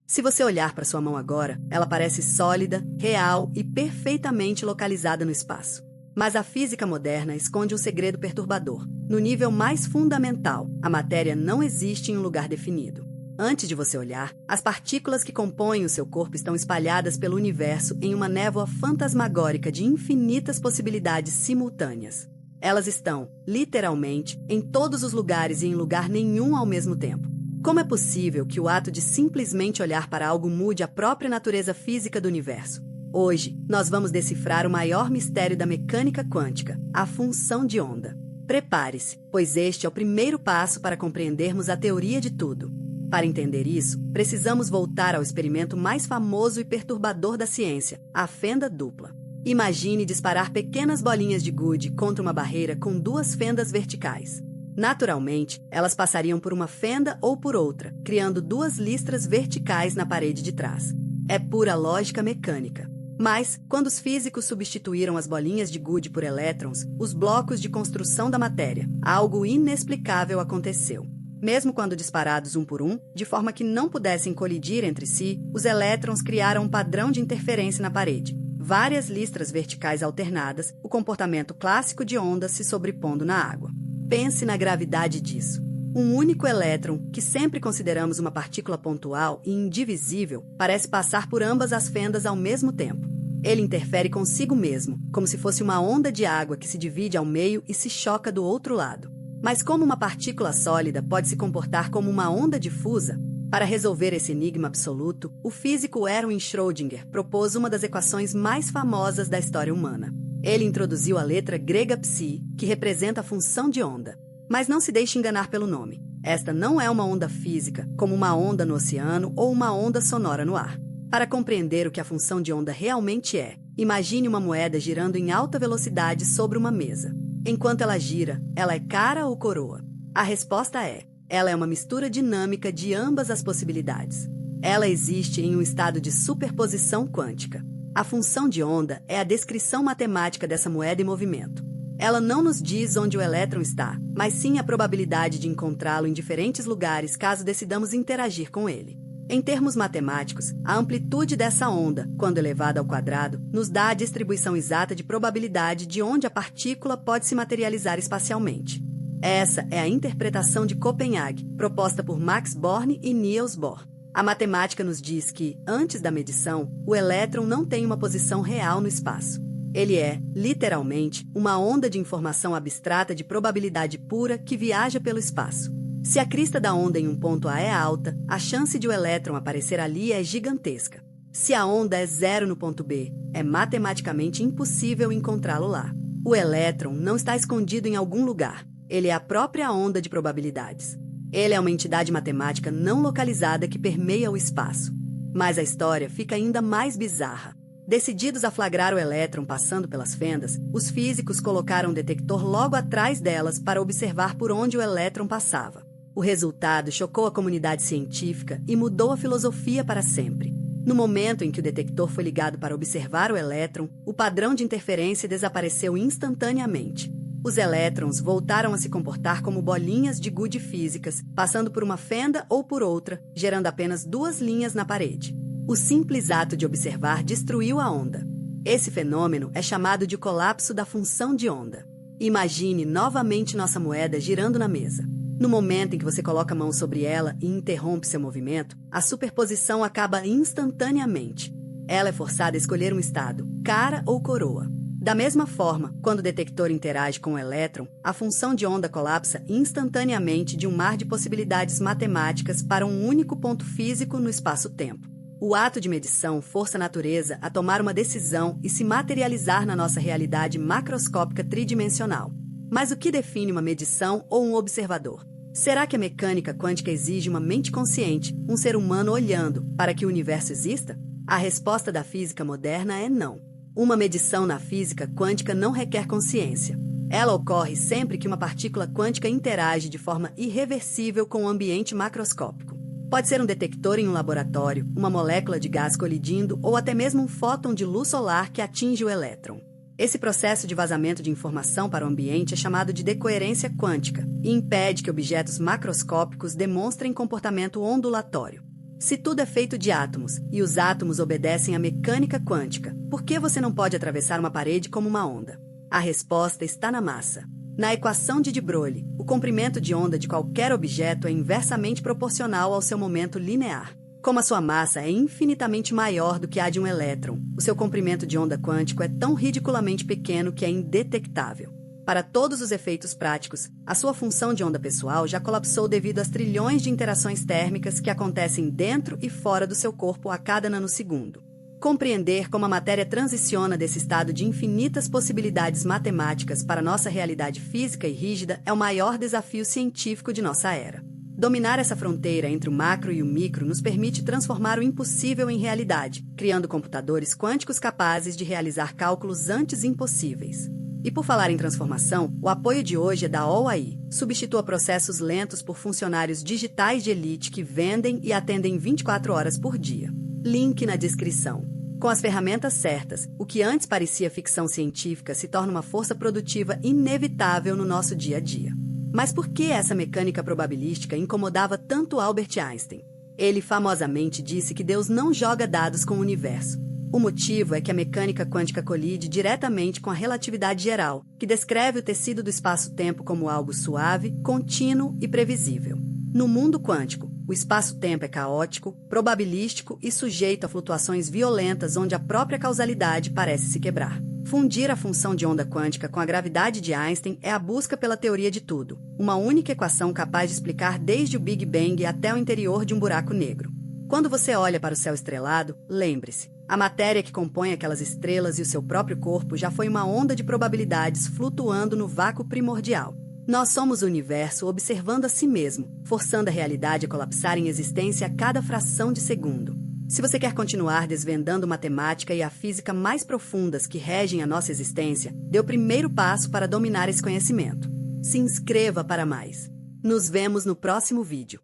Se você olhar para sua mão agora, ela parece sólida, real e perfeitamente localizada no espaço. Mas a física moderna esconde um segredo perturbador. No nível mais fundamental, a matéria não existe em um lugar definido. Antes de você olhar, as partículas que compõem o seu corpo estão espalhadas pelo universo em uma névoa fantasmagórica de infinitas possibilidades simultâneas. Elas estão, literalmente, em todos os lugares e em lugar nenhum ao mesmo tempo. Como é possível que o ato de simplesmente olhar para algo mude a própria natureza física do universo? Hoje, nós vamos decifrar o maior mistério da mecânica quântica, a função de onda. Prepare-se, pois este é o primeiro passo para compreendermos a teoria de tudo. Para entender isso, precisamos voltar ao experimento mais famoso e perturbador da ciência, a fenda dupla. Imagine disparar pequenas bolinhas de gude contra uma barreira com duas fendas verticais. Naturalmente, elas passariam por uma fenda ou por outra, criando duas listras verticais na parede de trás. É pura lógica mecânica. Mas, quando os físicos substituíram as bolinhas de gude por elétrons, os blocos de construção da matéria, algo inexplicável aconteceu. Mesmo quando disparados um por um, de forma que não pudessem colidir entre si, os elétrons criaram um padrão de interferência na parede. Várias listras verticais alternadas, o comportamento clássico de ondas se sobrepondo na água. Pense na gravidade disso. Um único elétron, que sempre consideramos uma partícula pontual e indivisível, parece passar por ambas as fendas ao mesmo tempo. Ele interfere consigo mesmo, como se fosse uma onda de água que se divide ao meio e se choca do outro lado. Mas como uma partícula sólida pode se comportar como uma onda difusa? Para resolver esse enigma absoluto, o físico Erwin Schrödinger propôs uma das equações mais famosas da história humana. Ele introduziu a letra grega psi, que representa a função de onda. Mas não se deixe enganar pelo nome. Esta não é uma onda física, como uma onda no oceano ou uma onda sonora no ar. Para compreender o que a função de onda realmente é, imagine uma moeda girando em alta velocidade sobre uma mesa. Enquanto ela gira, ela é cara ou coroa? A resposta é: ela é uma mistura dinâmica de ambas as possibilidades. Ela existe em um estado de superposição quântica. A função de onda é a descrição matemática dessa moeda em movimento. Ela não nos diz onde o elétron está, mas sim a probabilidade de encontrá-lo em diferentes lugares caso decidamos interagir com ele. Em termos matemáticos, a amplitude dessa onda, quando elevada ao quadrado, nos dá a distribuição exata de probabilidade de onde a partícula pode se materializar espacialmente. Essa é a interpretação de Copenhague, proposta por Max Born e Niels Bohr. A matemática nos diz que, antes da medição, o elétron não tem uma posição real no espaço. Ele é, literalmente, uma onda de informação abstrata de probabilidade pura que viaja pelo espaço. Se a crista da onda em um ponto A é alta, a chance de o elétron aparecer ali é gigantesca. Se a onda é zero no ponto B, é matematicamente impossível encontrá-lo lá. O elétron não está escondido em algum lugar. Ele é a própria onda de probabilidades. Ele é uma entidade matemática não localizada que permeia o espaço. Mas a história fica ainda mais bizarra. Decididos a flagrar o elétron passando pelas fendas, os físicos colocaram um detector logo atrás delas para observar por onde o elétron passava. O resultado chocou a comunidade científica e mudou a filosofia para sempre. No momento em que o detector foi ligado para observar o elétron, o padrão de interferência desapareceu instantaneamente. Os elétrons voltaram a se comportar como bolinhas de gude físicas, passando por uma fenda ou por outra, gerando apenas duas linhas na parede. O simples ato de observar destruiu a onda. Esse fenômeno é chamado de colapso da função de onda. Imagine novamente nossa moeda girando na mesa. No momento em que você coloca a mão sobre ela e interrompe seu movimento, a superposição acaba instantaneamente. Ela é forçada a escolher um estado, cara ou coroa. Da mesma forma, quando o detector interage com o elétron, a função de onda colapsa instantaneamente de um mar de possibilidades matemáticas para um único ponto físico no espaço-tempo. O ato de medição força a natureza a tomar uma decisão e se materializar na nossa realidade macroscópica tridimensional. Mas o que define uma medição ou um observador? Será que a mecânica quântica exige uma mente consciente, um ser humano olhando, para que o universo exista? A resposta da física moderna é não. Uma medição na física quântica não requer consciência. Ela ocorre sempre que uma partícula quântica interage de forma irreversível com o ambiente macroscópico. Pode ser um detector em um laboratório, uma molécula de gás colidindo ou até mesmo um fóton de luz solar que atinge o elétron. Esse processo de vazamento de informação para o ambiente é chamado de decoerência quântica e impede que objetos macroscópicos demonstrem comportamento ondulatório. Se tudo é feito de átomos, e os átomos obedecem à mecânica quântica, por que você não pode atravessar uma parede como uma onda? A resposta está na massa. Na equação de de Broglie, o comprimento de onda de qualquer objeto é inversamente proporcional ao seu momento linear. Como a sua massa é infinitamente maior do que a de um elétron, o seu comprimento de onda quântico é tão ridiculamente pequeno que é indetectável. Para todos os efeitos práticos, a sua função de onda pessoal já colapsou devido às trilhões de interações térmicas que acontecem dentro e fora do seu corpo a cada nanosegundo. Compreender como a matéria transiciona desse estado de infinitas possibilidades matemáticas para nossa realidade física e rígida é o maior desafio científico de nossa era. Dominar essa fronteira entre o macro e o micro nos permite transformar o impossível em realidade, criando computadores quânticos capazes de realizar cálculos antes impossíveis. E por falar em transformação, o apoio de hoje é da All.ai. Substitua processos lentos por funcionários digitais de elite que vendem e atendem 24 horas por dia. Link na descrição. Com as ferramentas certas, o que antes parecia ficção científica se torna uma força produtiva inevitável no nosso dia a dia. Mas por que essa mecânica probabilística incomodava tanto Albert Einstein? Ele famosamente disse que Deus não joga dados com o universo. O motivo é que a mecânica quântica colide diretamente com a relatividade geral, que descreve o tecido do espaço-tempo como algo suave, contínuo e previsível. No mundo quântico, o espaço-tempo é caótico, probabilístico e sujeito a flutuações violentas onde a própria causalidade parece se quebrar. Fundir a função de onda quântica com a gravidade de Einstein é a busca pela teoria de tudo, uma única equação capaz de explicar desde o Big Bang até o interior de um buraco negro. Quando você olha para o céu estrelado, lembre-se, a matéria que compõe aquelas estrelas e o seu próprio corpo já foi uma onda de probabilidades flutuando no vácuo primordial. Nós somos o universo observando a si mesmo, forçando a realidade a colapsar em existência a cada fração de segundo. Se você quer continuar desvendando matemática e a física mais profundas que regem a nossa existência, dê o primeiro passo para dominar esse conhecimento. Se inscreva para mais. Nos vemos no próximo vídeo.